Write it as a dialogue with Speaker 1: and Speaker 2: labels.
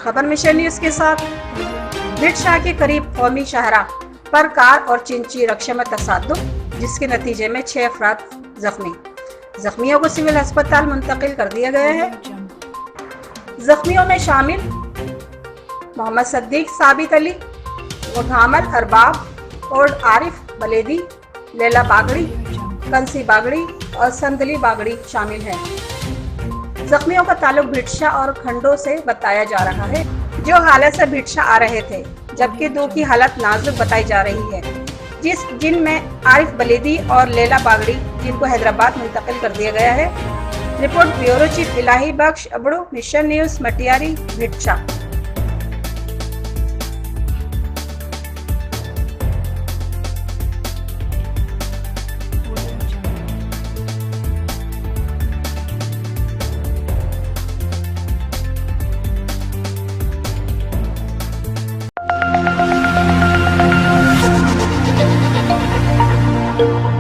Speaker 1: खबर mission news के साथ। भिटशा के करीब कौमी शाहरा पर कार और चिंची रक्षा में तसादुम, जिसके नतीजे में 6 अफराद जख्मी। जख्मियों को सिविल अस्पताल मुंतकिल कर दिया गया है। जख्मियों में शामिल मोहम्मद सद्दीक, साबित अली, मुधामल अरबाब और आरिफ बलेदी, लैला बागड़ी, कंसी बागड़ी और संदली बागड़ी शामिल हैं। जख्मियों का ताल्लुक भिटशा और खंडों से बताया जा रहा है, जो हालत से भिटशा आ रहे थे, जबकि 2 की हालत नाजुक बताई जा रही है, जिनमें आरिफ बलेदी और लैला बागड़ी, जिनको हैदराबाद मुंतकिल कर दिया गया है। Report bureau chief Ilahi Bakhsh Abro, mission news, Matiari, Bhitshah.
Speaker 2: Thank you.